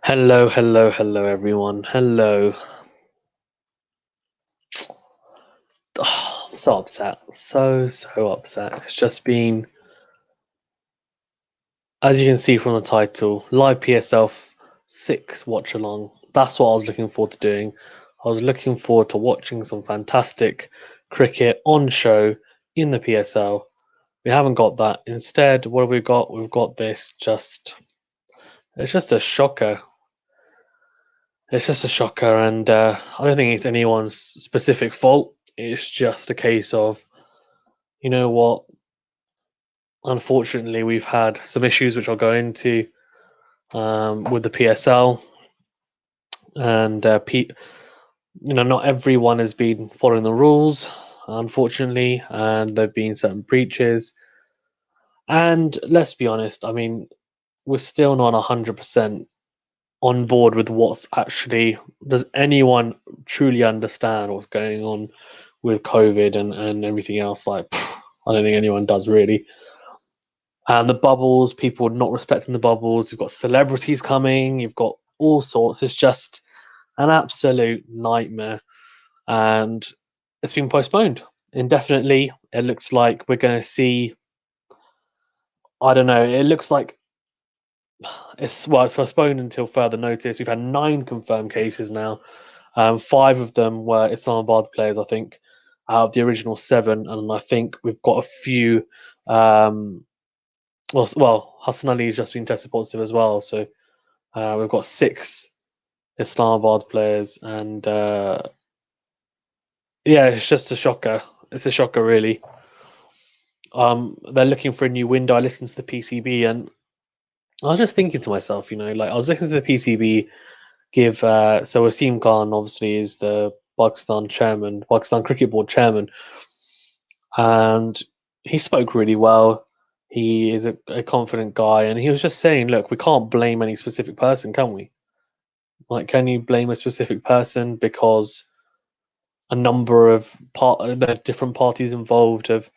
Hello, hello, hello, everyone. Hello. I'm so upset. So upset. It's just been, as you can see from the title, live PSL 6 watch along. That's what I was looking forward to doing. I was looking forward to watching some fantastic cricket on show in the PSL. We haven't got that. Instead, what have we got? We've got this just. It's just a shocker. It's just a shocker, and I don't think it's anyone's specific fault. It's just a case of, you know what? Unfortunately, we've had some issues which I'll go into with the PSL, and not everyone has been following the rules, unfortunately, and there've been certain breaches. And let's be honest, I mean, we're still not 100% on board with what's actually. Does anyone truly understand what's going on with COVID and everything else? Like, I don't think anyone does really. And the bubbles, people not respecting the bubbles. You've got celebrities coming. You've got all sorts. It's just an absolute nightmare, and it's been postponed indefinitely. It looks like we're going to see. I don't know. It looks like it's postponed until further notice. We've had 9 confirmed cases now. Five of them were Islamabad players, I think, out of the original 7, and I think we've got a few. Well, Hassan Ali has just been tested positive as well, so we've got 6 Islamabad players, and yeah, it's just a shocker. It's a shocker, really. They're looking for a new window. I listened to the PCB, and I was just thinking to myself, like I was listening to the PCB give. So Wasim Khan obviously is the Pakistan chairman, Pakistan Cricket Board chairman, and he spoke really well. He is a confident guy, and he was just saying, "Look, we can't blame any specific person, can we? Like, can you blame a specific person because a number of different parties involved have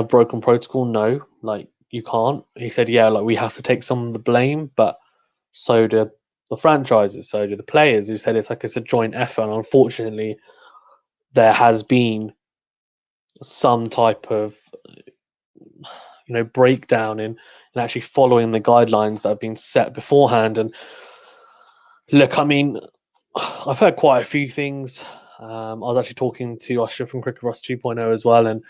broken protocol? No, like you can't." He said, "Yeah, like we have to take some of the blame, but so do the franchises, so do the players." He said it's a joint effort, and unfortunately, there has been some type of breakdown in actually following the guidelines that have been set beforehand. And look, I mean, I've heard quite a few things. I was actually talking to Ashraf from Cricket Rust 2.0 as well, and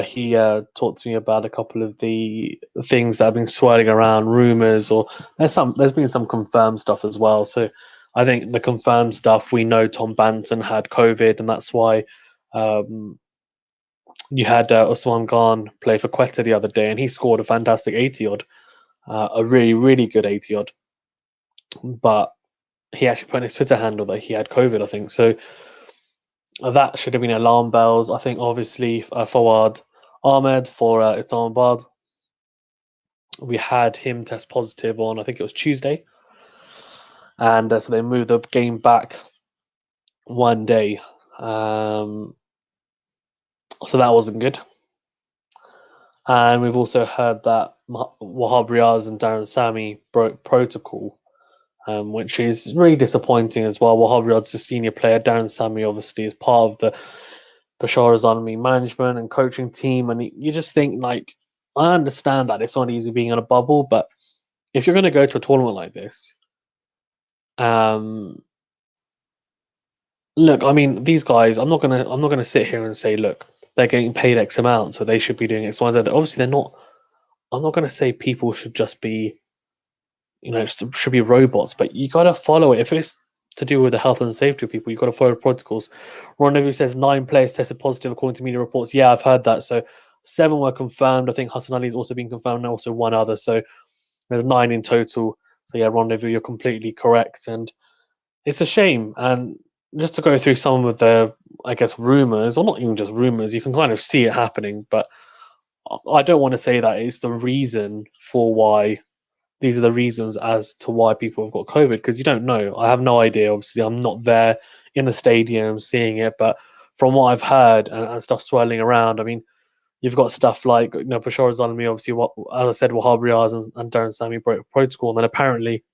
he talked to me about a couple of the things that have been swirling around, rumors, or there's been some confirmed stuff as well. So I think the confirmed stuff, we know Tom Banton had COVID, and that's why um, you had Usman Khan play for Quetta the other day, and he scored a fantastic 80 odd, a really, really good 80 odd. But he actually put in his Twitter handle that he had COVID, I think. So that should have been alarm bells. I think obviously Fawad Ahmed for Islamabad, we had him test positive on, I think it was Tuesday, and so they moved the game back one day. So that wasn't good. And we've also heard that Wahab Riaz and Darren Sami broke protocol, which is really disappointing as well. Wahab Riaz is a senior player. Darren Sami obviously is part of the Bashar's Army management and coaching team. And you just think, like, I understand that it's not easy being in a bubble, but if you're going to go to a tournament like this, um, look, I mean, these guys, I'm not gonna sit here and say, look, they're getting paid X amount, so they should be doing X, Y, Z. Obviously, they're not. I'm not gonna say people should just be, should be robots, but you gotta follow it. If it's to do with the health and safety of people, you gotta follow the protocols. Rendezvous says 9 players tested positive according to media reports. Yeah, I've heard that. So 7 were confirmed. I think Hassan Ali's also been confirmed, and also one other. So there's 9 in total. So yeah, Rendezvous, you're completely correct, and it's a shame. And just to go through some of the, I guess, rumors, or not even just rumors, you can kind of see it happening. But I don't want to say that it's the reason for why. These are the reasons as to why people have got COVID, because you don't know. I have no idea. Obviously, I'm not there in the stadium seeing it, but from what I've heard and stuff swirling around, I mean, you've got stuff like Bashar Zalmi, obviously, what, as I said, Wahab Riaz and Darren Sami broke protocol, and then apparently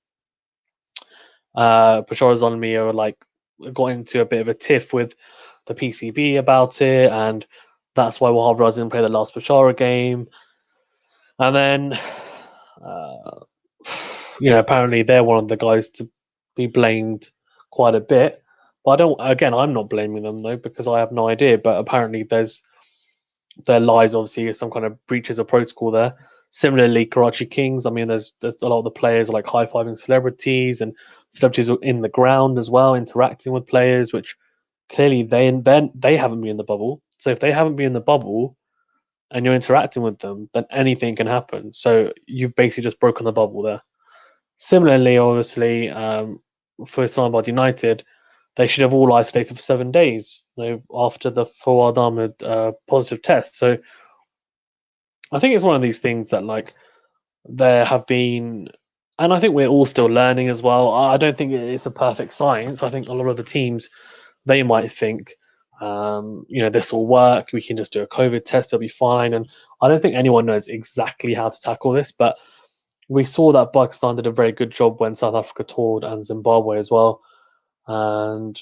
Pachoras on me are like got into a bit of a tiff with the PCB about it, and that's why Wahabras didn't play the last Pachara game. And then, uh, apparently they're one of the guys to be blamed quite a bit. But I don't. Again, I'm not blaming them though because I have no idea. But apparently, there lies obviously some kind of breaches of protocol there. Similarly, Karachi Kings. I mean, there's a lot of the players like high fiving celebrities, and celebrities are in the ground as well, interacting with players, which clearly they haven't been in the bubble. So if they haven't been in the bubble and you're interacting with them, then anything can happen. So you've basically just broken the bubble there. Similarly, obviously, for Islamabad United, they should have all isolated for 7 days after the Fawad Ahmed positive test. So I think it's one of these things that like there have been, and I think we're all still learning as well. I don't think it's a perfect science. I think a lot of the teams they might think, this will work. We can just do a COVID test; it'll be fine. And I don't think anyone knows exactly how to tackle this, but we saw that Pakistan did a very good job when South Africa toured and Zimbabwe as well. And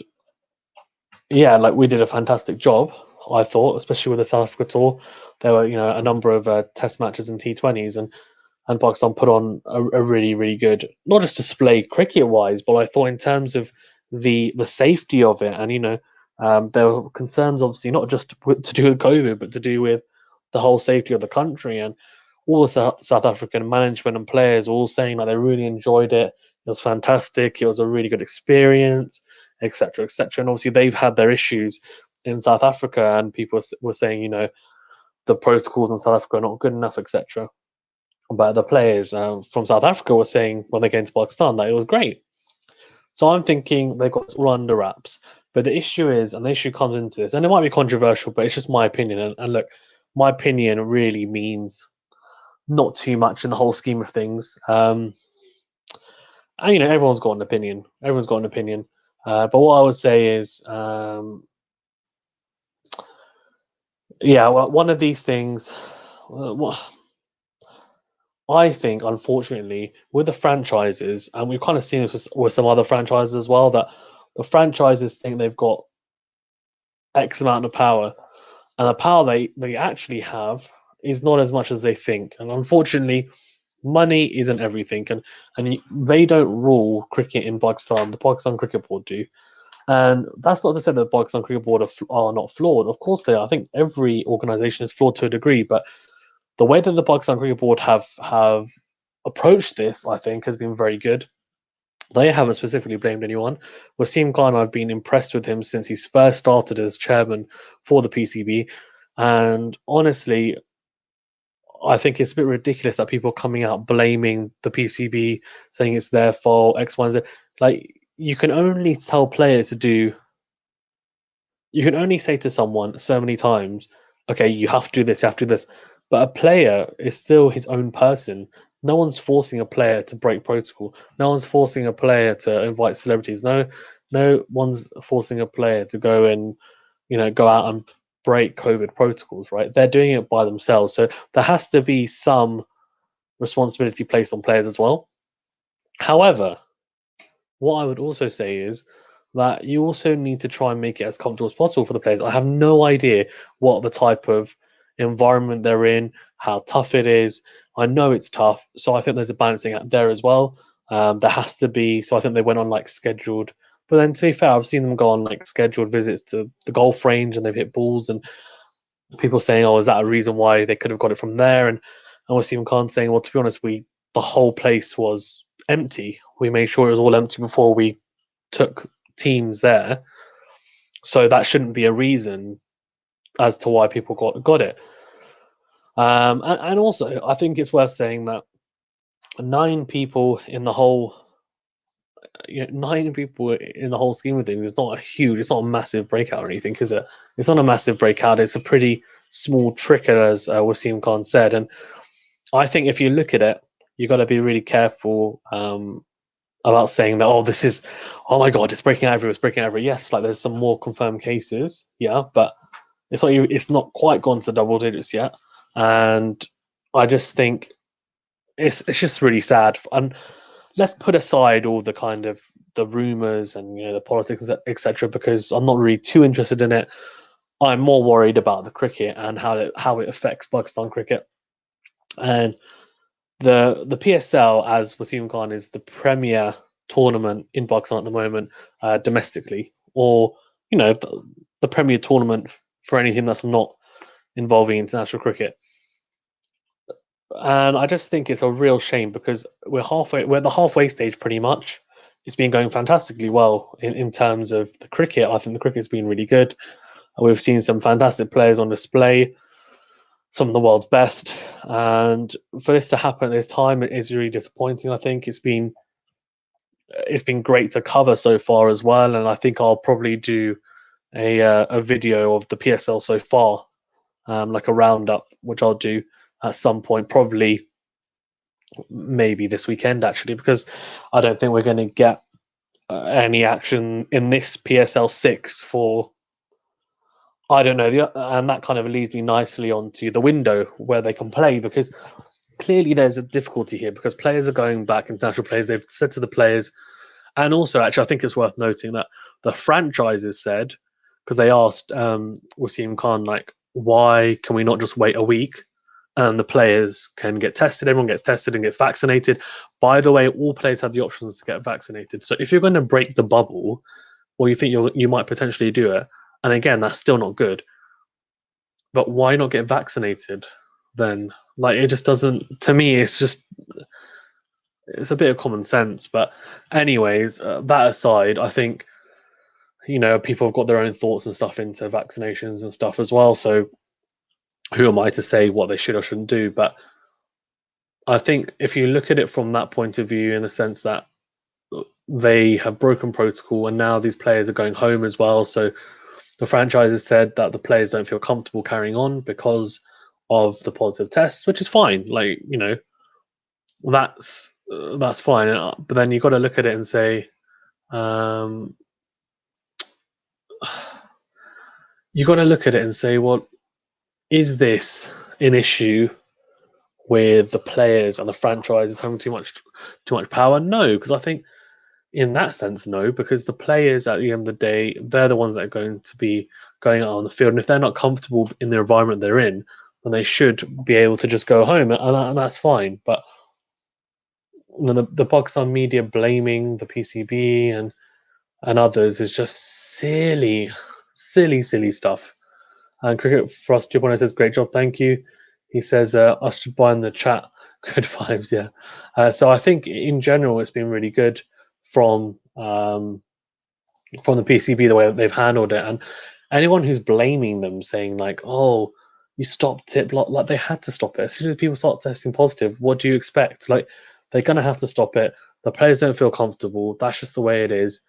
yeah, like we did a fantastic job, I thought, especially with the South Africa tour. There were, a number of test matches and T20s, and Pakistan put on a really, really good, not just display cricket wise, but I thought in terms of the safety of it. And, there were concerns, obviously, not just to do with COVID, but to do with the whole safety of the country. And all the South African management and players all saying that they really enjoyed it. It was fantastic. It was a really good experience, etc., etc. And obviously, they've had their issues in South Africa, and people were saying, the protocols in South Africa are not good enough, etc. But the players from South Africa were saying when they came to Pakistan that it was great. So I'm thinking they've got this all under wraps. But the issue is, and the issue comes into this, and it might be controversial, but it's just my opinion. And look, my opinion really means not too much in the whole scheme of things. And everyone's got an opinion. Everyone's got an opinion. But what I would say is, yeah, well, one of these things. I think, unfortunately, with the franchises, and we've kind of seen this with some other franchises as well, that the franchises think they've got X amount of power, and the power they actually have is not as much as they think. And unfortunately, money isn't everything, and they don't rule cricket in Pakistan. The Pakistan Cricket Board do, and that's not to say that the Pakistan Cricket Board are not flawed. Of course they are. I think every organisation is flawed to a degree, but the way that the Pakistan Cricket Board have approached this, I think, has been very good. They haven't specifically blamed anyone. Wasim Khan, I've been impressed with him since he's first started as chairman for the PCB. And honestly, I think it's a bit ridiculous that people are coming out blaming the PCB, saying it's their fault, X, Y, and Z. Like, you can only tell players to do, you can only say to someone so many times, okay, you have to do this, you have to do this. But a player is still his own person. No one's forcing a player to break protocol. No one's forcing a player to invite celebrities. No one's forcing a player to go and go out and break COVID protocols. Right? They're doing it by themselves. So there has to be some responsibility placed on players as well. However, what I would also say is that you also need to try and make it as comfortable as possible for the players. I have no idea what the type of environment they're in, how tough it is. I know it's tough, so I think there's a balancing act there as well. There has to be. So I think they went on like scheduled. But then, to be fair, I've seen them go on like scheduled visits to the golf range, and they've hit balls, and people saying, "Oh, is that a reason why they could have got it from there?" And Wasim Khan saying, "Well, to be honest, the whole place was empty. We made sure it was all empty before we took teams there, so that shouldn't be a reason as to why people got it." And also, I think it's worth saying that 9 people in the whole, 9 people in the whole scheme of things is not a huge, it's not a massive breakout or anything, is it? It's not a massive breakout. It's a pretty small tricker, as Wasim Khan said. And I think if you look at it, you've got to be really careful about saying that, oh my God, it's breaking out everywhere, it's breaking out everywhere. Yes, like there's some more confirmed cases, yeah, but it's not quite gone to the double digits yet. And I just think it's just really sad. And let's put aside all the kind of the rumors and the politics, etc., because I'm not really too interested in it. I'm more worried about the cricket and how it affects Pakistan cricket. And the PSL, as Wasim Khan, is the premier tournament in Pakistan at the moment, domestically, or the premier tournament for anything that's not involving international cricket. And I just think it's a real shame because we're at the halfway stage pretty much. It's been going fantastically well in terms of the cricket. I think the cricket's been really good. We've seen some fantastic players on display, some of the world's best. And for this to happen at this time is really disappointing. I think it's been great to cover so far as well. And I think I'll probably do a video of the PSL so far, like a roundup, which I'll do at some point, probably maybe this weekend actually, because I don't think we're going to get any action in this PSL 6 for, I don't know, and that kind of leads me nicely onto the window where they can play, because clearly there's a difficulty here because players are going back, international players, they've said to the players, and also actually I think it's worth noting that the franchises said, because they asked Wasim Khan, like, why can we not just wait a week and the players can get tested, everyone gets tested and gets vaccinated. By the way, all players have the options to get vaccinated. So if you're going to break the bubble, or you think you might potentially do it, and again, that's still not good, but why not get vaccinated then? Like, it just doesn't, to me, it's a bit of common sense. But anyways, that aside, I think, people have got their own thoughts and stuff into vaccinations and stuff as well. So who am I to say what they should or shouldn't do? But I think if you look at it from that point of view, in the sense that they have broken protocol and now these players are going home as well. So the franchise has said that the players don't feel comfortable carrying on because of the positive tests, which is fine. Like, that's fine. But then you've got to look at it and say, um, you got to look at it and say, well, is this an issue with the players and the franchises having too much power? No, because I think in that sense, no, because the players at the end of the day, they're the ones that are going to be going out on the field, and if they're not comfortable in the environment they're in, then they should be able to just go home, and that's fine. But the Pakistan media blaming the PCB and others is just silly, silly stuff. And Cricket Frost 2.0 says, great job, thank you. He says, us to buy in the chat, good vibes, yeah. So I think in general it's been really good from the PCB, the way they've handled it. And anyone who's blaming them, saying like, oh, you stopped it, like they had to stop it. As soon as people start testing positive, what do you expect? Like, they're going to have to stop it. The players don't feel comfortable. That's just the way it is.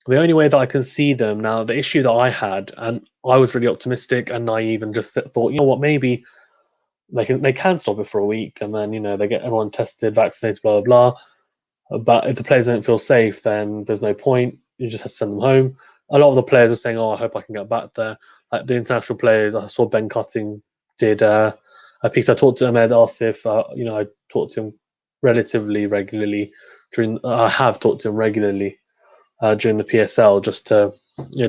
The only way that I can see them now, the issue that I had, and I was really optimistic and naive and just thought, you know what, maybe they can stop it for a week and then they get everyone tested, vaccinated, blah blah blah. But if the players don't feel safe, then there's no point. You just have to send them home. A lot of the players are saying, "Oh, I hope I can get back there." Like the international players, I saw Ben Cutting did a piece. I talked to Ahmed Asif. I talked to him relatively regularly I have talked to him regularly during the PSL, just to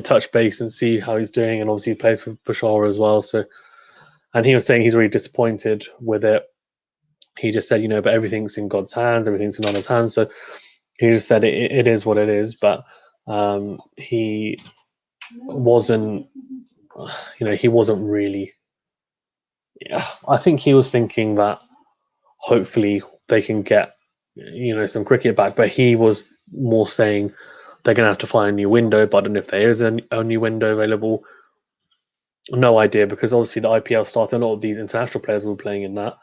touch base and see how he's doing. And obviously he plays for Peshawar as well. So, and he was saying he's really disappointed with it. He just said, but everything's in God's hands, everything's in Allah's hands. So he just said it is what it is. But he wasn't, he wasn't really. Yeah, I think he was thinking that hopefully they can get some cricket back, but he was more saying they're going to have to find a new window. But I don't know if there is a new window available. No idea, because obviously the IPL started, a lot of these international players were playing in that,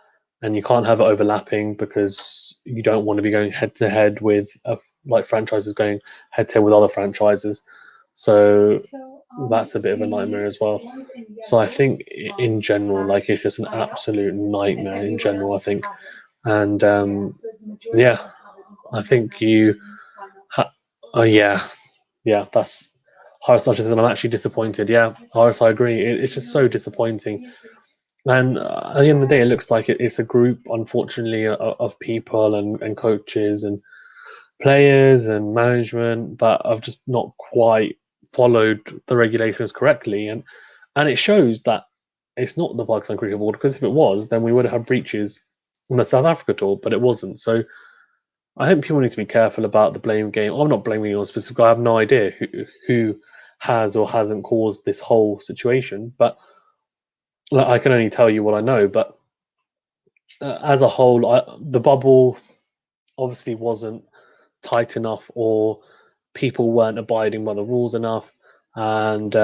and you can't have it overlapping because you don't want to be going head to head with like franchises going head to head with other franchises. So that's a bit of a nightmare as well. So I think in general, like, it's just an absolute nightmare in general, I think. And yeah, I think yeah, that's Horace Hodgson, and I'm actually disappointed. Yeah, Horace, I agree. It's just so disappointing. And at the end of the day, it looks like it's a group, unfortunately, of people and coaches and players and management that have just not quite followed the regulations correctly, and it shows that it's not the Pakistan Cricket Board, because if it was, then we would have had breaches on the South Africa tour, but it wasn't. So I think people need to be careful about the blame game. I'm not blaming anyone specifically. I have no idea who has or hasn't caused this whole situation, but like, I can only tell you what I know. But as a whole, the bubble obviously wasn't tight enough, or people weren't abiding by the rules enough, and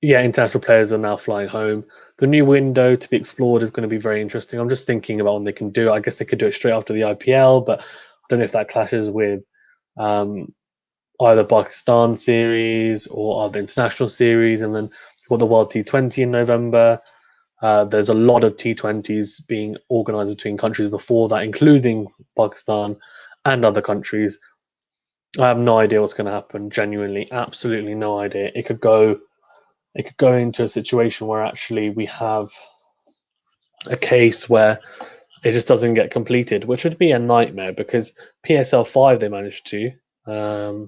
yeah, international players are now flying home. The new window to be explored is going to be very interesting. I'm just thinking about when they can do it. I guess they could do it straight after the IPL, but I don't know if that clashes with um, either Pakistan series or other international series, and then you've got the World T20 in November. There's a lot of T20s being organised between countries before that, including Pakistan and other countries. I have no idea what's going to happen. Genuinely, absolutely no idea. It could go into a situation where actually we have a case where it just doesn't get completed, which would be a nightmare, because PSL 5 they managed to. I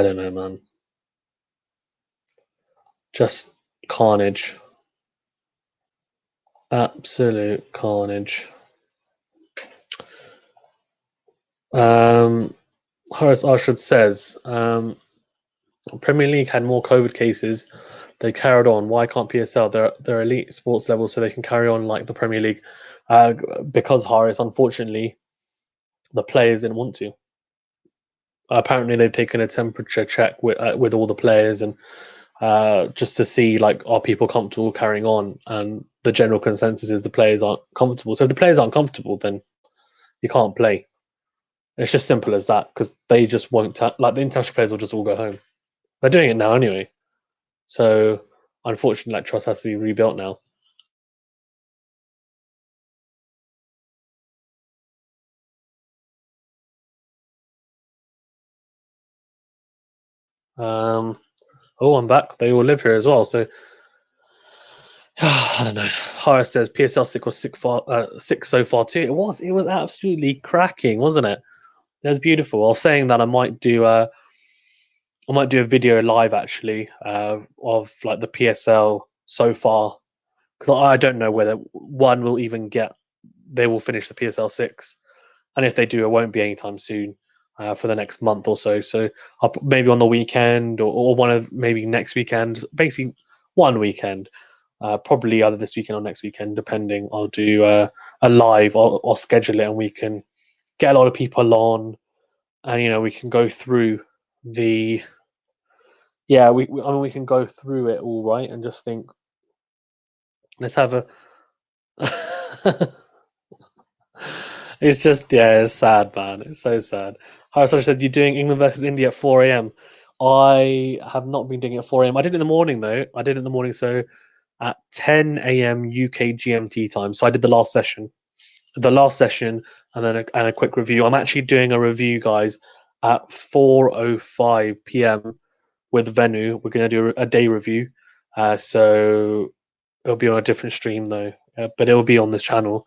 don't know, man. Just carnage. Absolute carnage. Horace Arshad says, Premier League had more COVID cases. They carried on. Why can't PSL? They're elite sports level, so they can carry on like the Premier League. Because Horace, unfortunately, the players didn't want to. Apparently, they've taken a temperature check with all the players, and just to see, like, are people comfortable carrying on? And the general consensus is the players aren't comfortable. So if the players aren't comfortable, then you can't play. It's just simple as that, because they just won't. Like, the international players will just all go home. They're doing it now anyway. So unfortunately, that trust has to be rebuilt now. Oh, I'm back. They all live here as well. So I don't know. Horace says PSL 6 was sick so far too. It was. It was absolutely cracking, wasn't it? It was beautiful. I was saying that I might do a video live actually of like the PSL so far, because I don't know whether one will even get. They will finish the PSL 6, and if they do, it won't be anytime soon. For the next month or so. So maybe on the weekend, or one of maybe next weekend, basically one weekend, probably either this weekend or next weekend, depending. I'll do a live, or schedule it, and we can get a lot of people on, and we can go through the yeah I mean, we can go through it all, right, and just think, let's have a it's just, yeah, it's sad, man. It's so sad. Harris, I said, you're doing England versus India at 4 a.m. I have not been doing it at 4 a.m. I did it in the morning, though. I did it in the morning, so at 10 a.m. UK GMT time. So I did the last session, and then a quick review. I'm actually doing a review, guys, at 4:05 p.m. with Venu. We're going to do a day review. So it'll be on a different stream, though, but it'll be on this channel.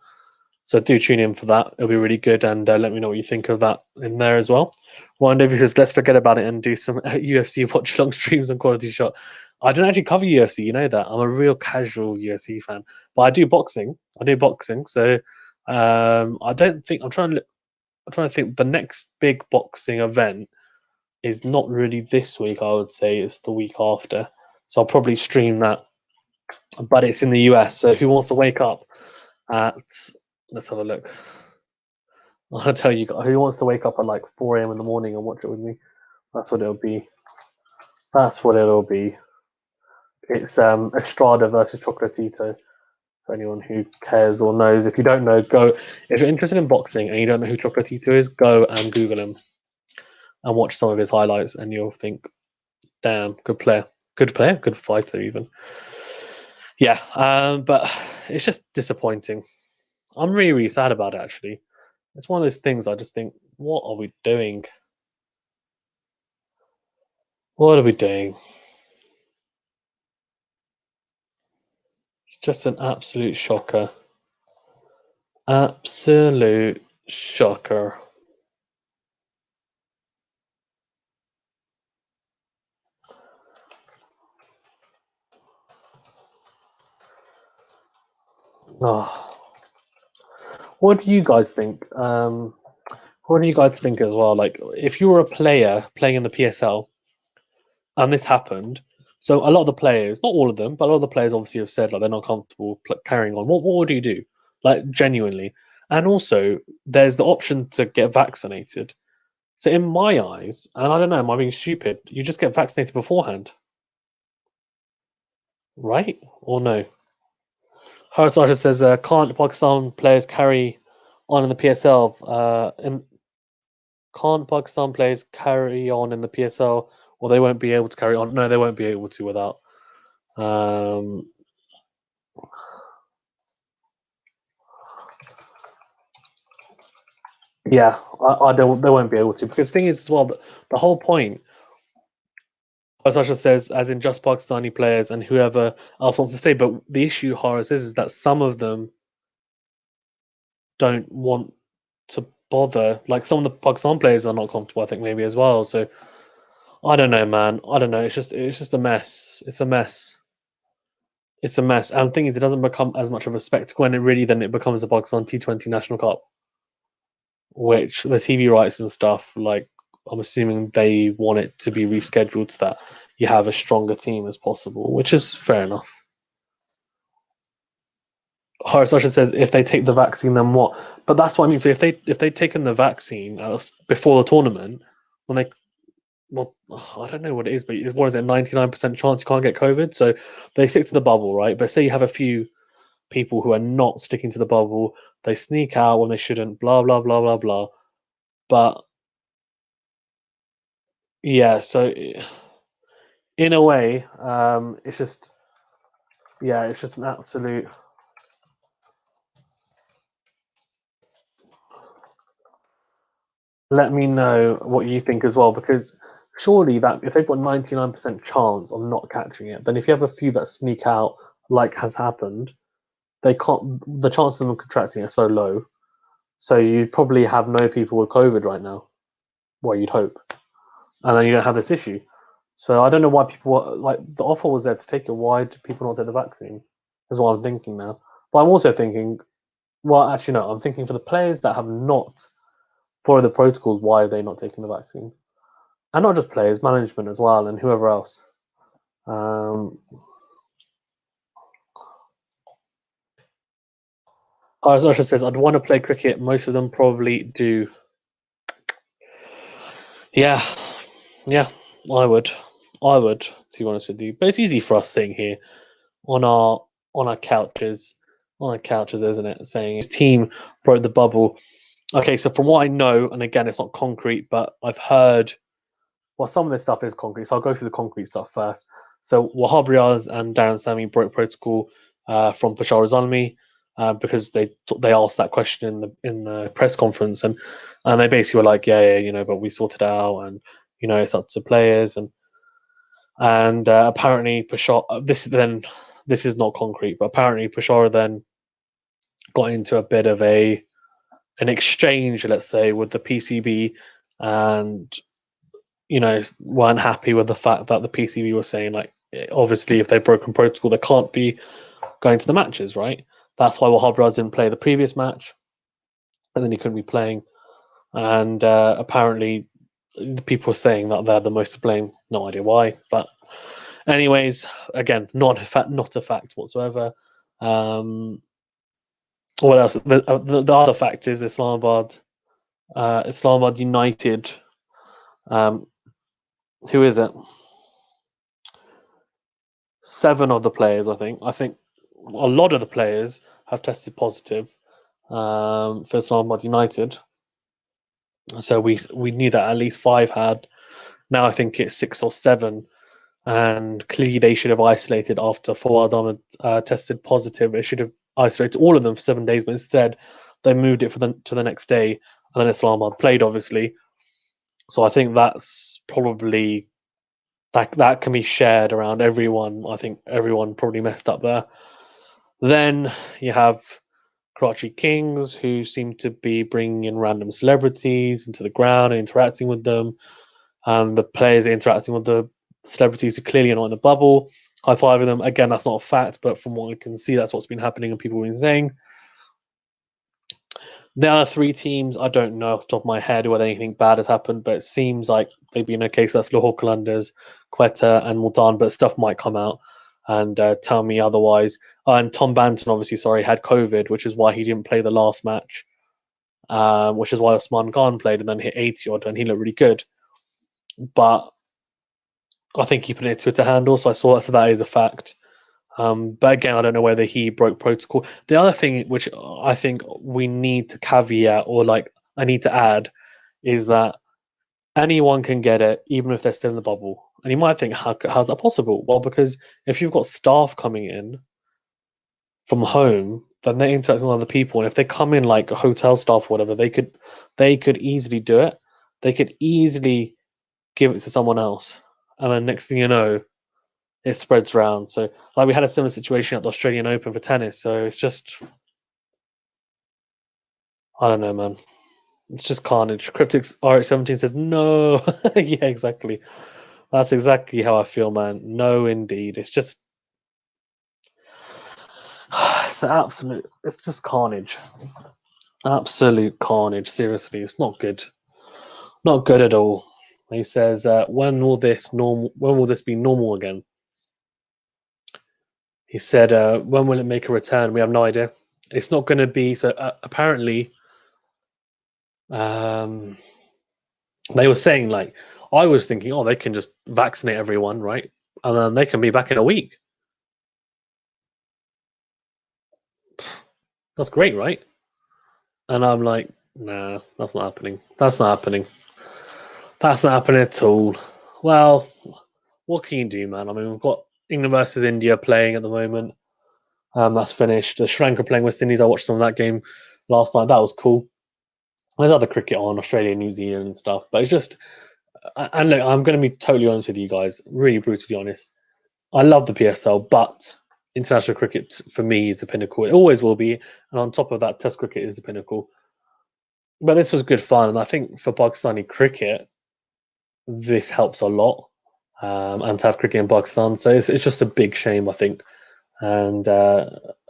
So do tune in for that. It'll be really good, and let me know what you think of that in there as well. One day, because let's forget about it and do some UFC watch long streams on Quality Shot. I don't actually cover UFC, you know that. I'm a real casual UFC fan, but I do boxing. So I don't think I'm trying to think. The next big boxing event is not really this week. I would say it's the week after. So I'll probably stream that, but it's in the US. So who wants to wake up at? Let's have a look. I'll tell you, who wants to wake up at like 4 a.m. in the morning and watch it with me? That's what it'll be. That's what it'll be. It's Estrada versus Chocolatito. For anyone who cares or knows, if you don't know, go. If you're interested in boxing and you don't know who Chocolatito is, go and Google him and watch some of his highlights, and you'll think, "Damn, good player, good fighter, even." Yeah, but it's just disappointing. I'm really, really sad about it. Actually, it's one of those things I just think, what are we doing? What are we doing? It's just an absolute shocker. Absolute shocker. Oh, what do you guys think? What do you guys think as well? Like, if you were a player playing in the PSL and this happened, so a lot of the players, not all of them, but a lot of the players obviously have said like they're not comfortable carrying on. What would you do? Like genuinely, and also there's the option to get vaccinated. So in my eyes, and I don't know, am I being stupid? You just get vaccinated beforehand, right? Or no? Harsasha says, can't Pakistan players carry on in the PSL? Can't Pakistan players carry on in the PSL, or they won't be able to carry on? No, they won't be able to without. Um, yeah, I don't. They won't be able to because the thing is as well. The whole point, Harsasha says, as in just Pakistani players and whoever else wants to stay. But the issue, Horace, is that some of them don't want to bother. Like some of the Pakistan players are not comfortable, I think maybe as well. So I don't know, man. I don't know. It's just a mess. It's a mess. It's a mess. And the thing is, it doesn't become as much of a spectacle, and it really then it becomes a Pakistan T20 National Cup, which the TV rights and stuff. Like I'm assuming they want it to be rescheduled so that you have a stronger team as possible, which is fair enough. Horace Usher says if they take the vaccine, then what? But that's what I mean. So if they taken the vaccine before the tournament, when they well, I don't know what it is, but what is it? 99% chance you can't get COVID. So they stick to the bubble, right? But say you have a few people who are not sticking to the bubble, they sneak out when they shouldn't. Blah blah blah blah blah. But yeah, so in a way, it's just yeah, it's just an absolute. Let me know what you think as well, because surely that if they've got 99% chance of not catching it, then if you have a few that sneak out, like has happened, they can't. The chances of them contracting are so low. So you probably have no people with COVID right now. Well, you'd hope, and then you don't have this issue. So I don't know why people like the offer was there to take it. Why do people not take the vaccine? Is what I'm thinking now. But I'm also thinking, well, actually no, I'm thinking for the players that have not followed the protocols, why are they not taking the vaccine? And not just players, management as well, and whoever else. Um, Arsha says, I'd want to play cricket. Most of them probably do. Yeah, yeah, I would. I would, to be honest with you. But it's easy for us sitting here on our on our couches, isn't it? Saying his team broke the bubble. Okay, so from what I know, and again, it's not concrete, but I've heard. Well, some of this stuff is concrete, so I'll go through the concrete stuff first. So Wahab Riaz and Darren Sammy broke protocol from Bashar Zalmi because they asked that question in the press conference, and they basically were like, yeah, but we sorted it out, and it's up to players, and apparently Bashar this is not concrete, but apparently Bashar then got into a bit of an exchange, let's say, with the PCB, and weren't happy with the fact that the PCB was saying like, obviously, if they've broken protocol, they can't be going to the matches, right? That's why Wahab Raz didn't play the previous match, and then he couldn't be playing. And apparently, the people were saying that they're the most to blame. No idea why, but anyways, again, not a fact whatsoever. Um, what else? The other fact is Islamabad United. Um, who is it? 7 of the players, I think a lot of the players have tested positive for Islamabad United. So we knew that at least 5 had. Now I think it's 6 or 7, and clearly they should have isolated after Fawad Ahmed tested positive. They should have isolated all of them for 7 days, but instead they moved it to the next day, and then Islamabad played, obviously. So I think that's probably that can be shared around everyone. I think everyone probably messed up there. Then you have Karachi Kings, who seem to be bringing in random celebrities into the ground and interacting with them, and the players are interacting with the celebrities who clearly are not in a bubble, high-fiving them. Again, that's not a fact, but from what I can see, that's what's been happening and people have been saying. The other three teams, I don't know off the top of my head whether anything bad has happened, but it seems like they've been okay. So that's Lahore Qalandars, Quetta, and Multan, but stuff might come out and tell me otherwise. And Tom Banton, obviously, had COVID, which is why he didn't play the last match, which is why Osman Khan played and then hit 80 odd, and he looked really good. But I think he put it to handle, so I saw that, so that is a fact. But again, I don't know whether he broke protocol. The other thing which I think we need to caveat, or like I need to add, is that anyone can get it, even if they're still in the bubble. And you might think, how's that possible? Well, because if you've got staff coming in from home, then they're interacting with other people, and if they come in like hotel staff or whatever, they could easily do it. They could easily give it to someone else, and then next thing you know, it spreads around. So, like, we had a similar situation at the Australian Open for tennis. So it's just, I don't know, man. It's just carnage. Cryptics RH17 says no. Yeah, exactly. That's exactly how I feel, man. No, indeed. It's just, it's just carnage. Absolute carnage. Seriously, it's not good. Not good at all. He says, when will this be normal again? He said, when will it make a return? We have no idea. It's not going to be. So apparently, they were saying, like, I was thinking, oh, they can just vaccinate everyone, right? And then they can be back in a week. That's great, right? And I'm like, nah, that's not happening. That's not happening. That's not happening at all. Well, what can you do, man? I mean, we've got England versus India playing at the moment. That's finished. Sri Lanka playing West Indies. I watched some of that game last night. That was cool. There's other cricket on, Australia, New Zealand and stuff. But it's just, and look, I'm going to be totally honest with you guys, really brutally honest. I love the PSL, but international cricket for me is the pinnacle. It always will be. And on top of that, Test cricket is the pinnacle. But this was good fun. And I think for Pakistani cricket, this helps a lot. And to have cricket in Pakistan. So it's just a big shame, I think. And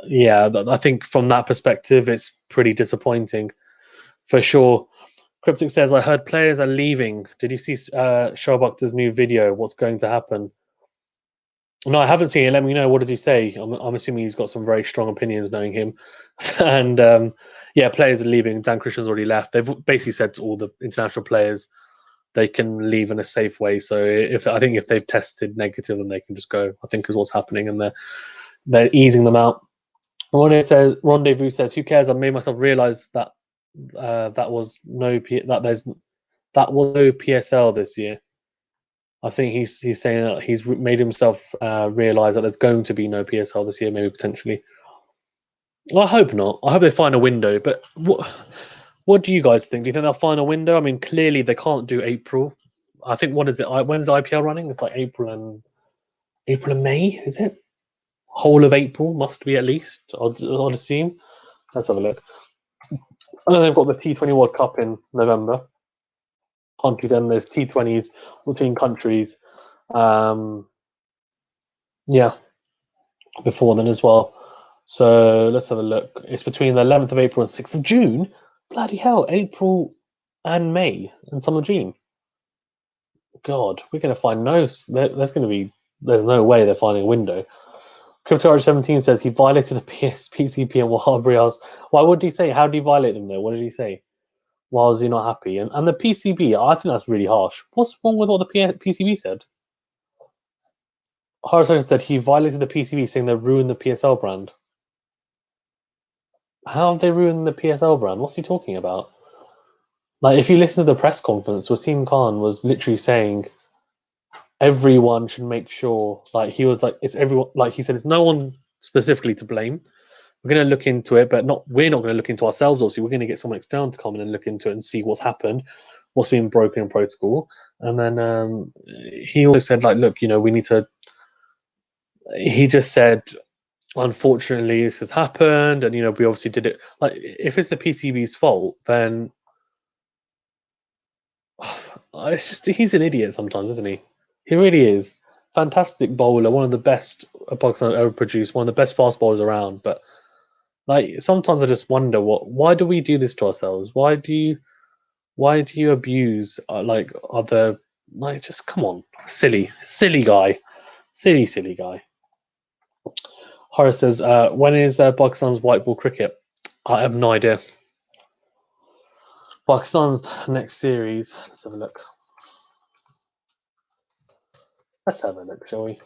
yeah, I think from that perspective, it's pretty disappointing for sure. Cryptic says, I heard players are leaving. Did you see Shoaib Akhtar's new video? What's going to happen? No, I haven't seen it. Let me know. What does he say? I'm assuming he's got some very strong opinions, knowing him. And yeah, players are leaving. Dan Christian's already left. They've basically said to all the international players they can leave in a safe way. So I think if they've tested negative, then they can just go, I think is what's happening. And they're easing them out. Rendezvous says, who cares? I made myself realize that that was no PSL this year. I think he's saying that he's made himself realize that there's going to be no PSL this year, maybe potentially. Well, I hope not. I hope they find a window. But what do you guys think? Do you think they'll find a window? I mean, clearly they can't do April. I think what is it? When's the IPL running? It's like April and May, is it? Whole of April must be at least. I'd assume. Let's have a look. And then they've got the T20 World Cup in November. Then there's T20s between countries. Yeah, before then as well. So let's have a look. It's between the 11th of April and 6th of June. Bloody hell, April and May and some of June. God, we're going to find there's no way they're finding a window. Crypto17 says he violated the PCP and Wahabri asked, why would he say? How did he violate them though? What did he say? Why was he not happy? And the PCB, I think that's really harsh. What's wrong with what the PCB said? Harrison said he violated the PCB, saying they ruined the PSL brand. How have they ruined the PSL brand? What's he talking about? Like, if you listen to the press conference, Wasim Khan was literally saying everyone should make sure, like, he was like, it's everyone, like he said, it's no one specifically to blame. We're going to look into it, but we're not going to look into ourselves, obviously. We're going to get someone external to come in and look into it and see what's happened, what's been broken in protocol. And then he also said, like, look, we need to. He just said, unfortunately this has happened, and we obviously did it. Like, if it's the PCB's fault, then it's just he's an idiot sometimes, isn't he? He really is. Fantastic bowler, one of the best Pakistan ever produced, one of the best fast bowlers around. But like sometimes I just wonder why do we do this to ourselves? Why do you abuse like other, like, just come on, silly guy, silly guy. Horace says, when is Pakistan's white ball cricket? I have no idea. Pakistan's next series. Let's have a look. Let's have a look, shall we?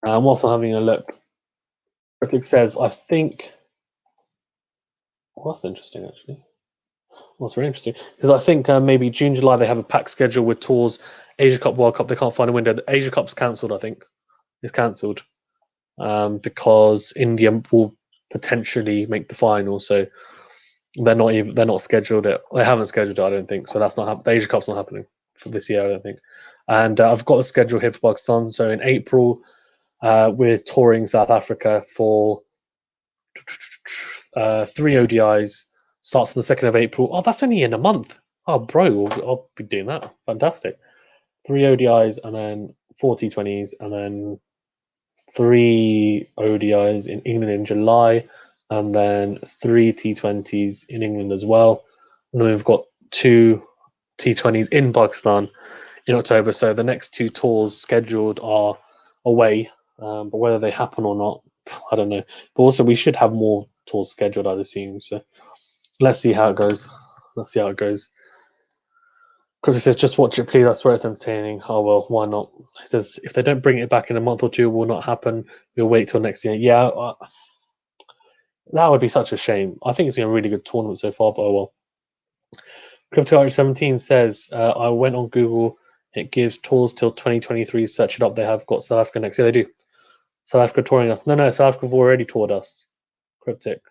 Whilst I'm having a look, Cricket says, I think. Well, that's interesting, actually. Well, that's very interesting because I think maybe June, July they have a packed schedule with tours. Asia Cup, World Cup, they can't find a window. The Asia Cup's cancelled. I think it's cancelled because India will potentially make the final. So they're not scheduled it. They haven't scheduled it. I don't think so. That's not the Asia Cup's not happening for this year. I don't think. And I've got a schedule here for Pakistan. So in April, we're touring South Africa for 3 ODIs. Starts on the 2nd of April. Oh, that's only in a month. Oh, bro, I'll be doing that. Fantastic. 3 ODIs and then 4 T20s and then 3 ODIs in England in July and then 3 T20s in England as well. And then we've got 2 T20s in Pakistan in October. So the next 2 tours scheduled are away, but whether they happen or not, I don't know. But also, we should have more tours scheduled, I'd assume. So let's see how it goes. Crypto says, just watch it, please. I swear it's entertaining. Oh, well, why not? He says, if they don't bring it back in a month or two, it will not happen. We'll wait till next year. Yeah, that would be such a shame. I think it's been a really good tournament so far, but oh well. Crypto17 says, I went on Google. It gives tours till 2023. Search it up. They have got South Africa next year. They do. South Africa touring us. No, South Africa have already toured us. Cryptic.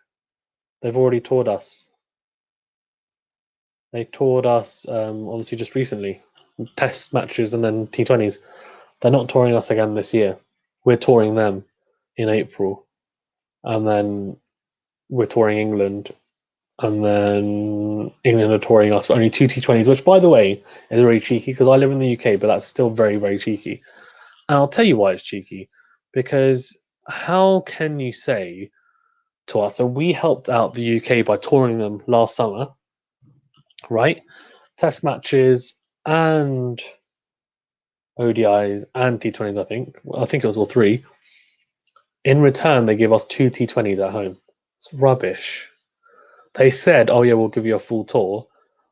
They've already toured us. They toured us, obviously, just recently. Test matches and then T20s. They're not touring us again this year. We're touring them in April. And then we're touring England. And then England are touring us for only 2 T20s, which, by the way, is very cheeky because I live in the UK, but that's still very, very cheeky. And I'll tell you why it's cheeky. Because how can you say to us, so we helped out the UK by touring them last summer, right? Test matches and ODIs and T20s, I think. I think it was all 3. In return, they give us 2 T20s at home. It's rubbish. They said, oh, yeah, we'll give you a full tour.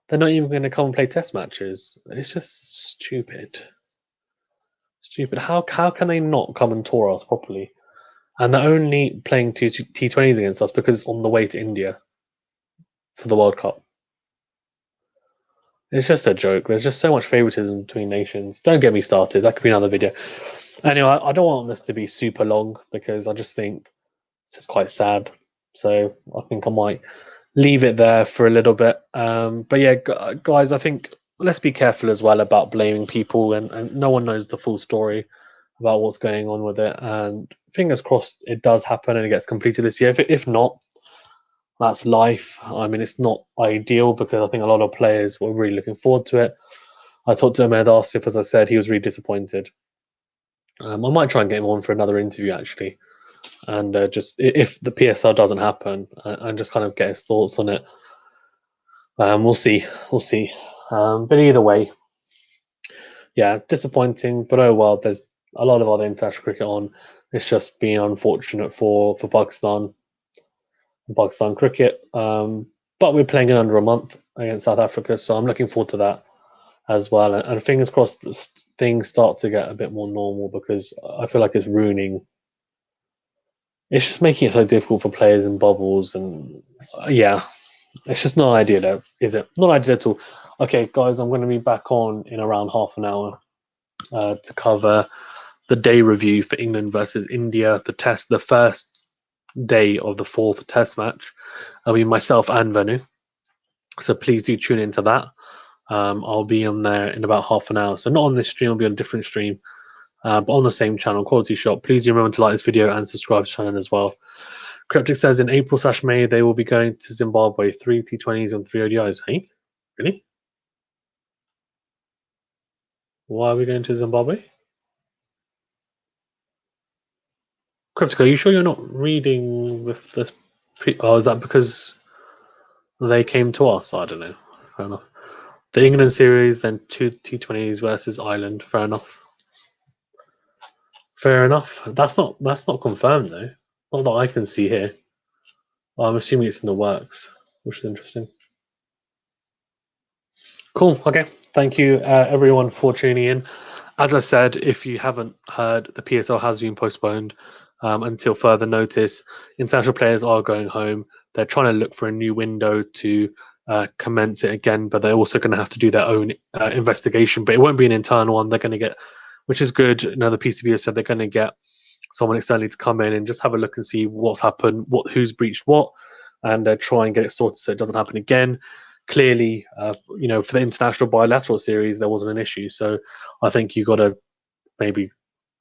They're not even going to come and play test matches. It's just stupid. Stupid. How can they not come and tour us properly? And they're only playing 2 T20s against us because it's on the way to India for the World Cup. It's just a joke. There's just so much favoritism between nations. Don't get me started. That could be another video. Anyway, I don't want this to be super long because I just think it's just quite sad. So I think I might leave it there for a little bit. But yeah, guys, I think let's be careful as well about blaming people, and no one knows the full story about what's going on with it. And fingers crossed it does happen and it gets completed this year. If not, that's life. I mean, it's not ideal because I think a lot of players were really looking forward to it. I talked to Ahmed Asif, as I said, he was really disappointed. I might try and get him on for another interview actually, and just if the PSL doesn't happen, and just kind of get his thoughts on it. We'll see. But either way, yeah, disappointing. But oh well. There's a lot of other international cricket on. It's just been unfortunate for Pakistan cricket. But we're playing in under a month against South Africa, so I'm looking forward to that as well. And fingers crossed things start to get a bit more normal because I feel like it's ruining. It's just making it so difficult for players in bubbles, and yeah, it's just not ideal, is it? Not ideal at all. Okay, guys, I'm going to be back on in around half an hour to cover the day review for England versus India, the first day of the 4th test match. I'll be myself and Venu. So please do tune into that. I'll be on there in about half an hour. So not on this stream, I'll be on a different stream. but on the same channel, Quality Shot. Please do remember to like this video and subscribe to the channel as well. Cryptic says in April/May they will be going to Zimbabwe, 3 T20s and 3 ODIs. Hey, really? Why are we going to Zimbabwe? Cryptic, are you sure you're not reading with this? Oh, is that because they came to us? I don't know. Fair enough. The England series, then 2 T20s versus Ireland. Fair enough. Fair enough. That's not confirmed though. Not that I can see here. Well, I'm assuming it's in the works, which is interesting. Cool. Okay. Thank you, everyone, for tuning in. As I said, if you haven't heard, the PSL has been postponed until further notice. International players are going home. They're trying to look for a new window to commence it again, but they're also going to have to do their own investigation. But it won't be an internal one. They're going to get, which is good. You know, the PCB has said they're going to get someone externally to come in and just have a look and see what's happened, who's breached what, and try and get it sorted so it doesn't happen again. Clearly, you know, for the international bilateral series, there wasn't an issue. So I think you got to maybe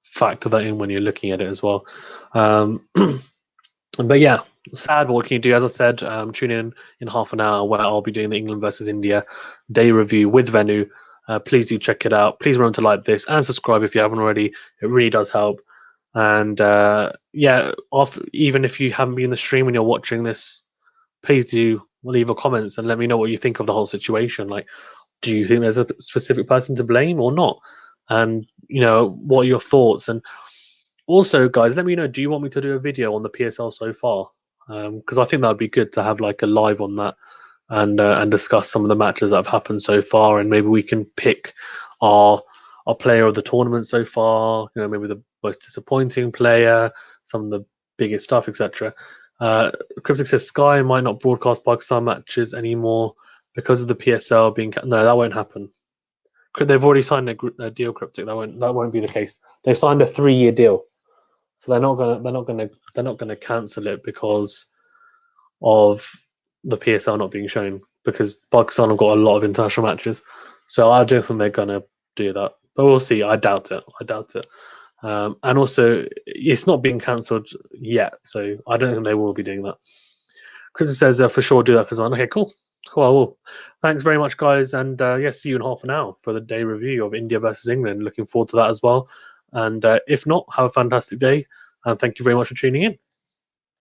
factor that in when you're looking at it as well. But yeah, sad. But what can you do? As I said, tune in half an hour where I'll be doing the England versus India day review with Venu. Please do check it out. Please remember to like this and subscribe if you haven't already. It really does help. And yeah, even if you haven't been in the stream and you're watching this, please do leave a comments and let me know what you think of the whole situation. Like, do you think there's a specific person to blame or not? And you know, what are your thoughts? And also, guys, let me know, do you want me to do a video on the PSL so far? Because I think that would be good to have like a live on that and discuss some of the matches that have happened so far, and maybe we can pick our player of the tournament so far. You know, maybe the most disappointing player, some of the biggest stuff, etc. Cryptic says Sky might not broadcast Pakistan matches anymore because of the PSL being. No, that won't happen. They've already signed a deal, Cryptic. That won't be the case. They've signed a 3-year deal, so they're not gonna cancel it because of the PSL not being shown, because Pakistan have got a lot of international matches. So I don't think they're gonna do that, but we'll see. I doubt it. And also, it's not being cancelled yet, so I don't think they will be doing that. Crypto says for sure do that for Zan. Okay, cool. Well, thanks very much, guys, and yeah, see you in half an hour for the day review of India versus England. Looking forward to that as well. And if not, have a fantastic day, and thank you very much for tuning in.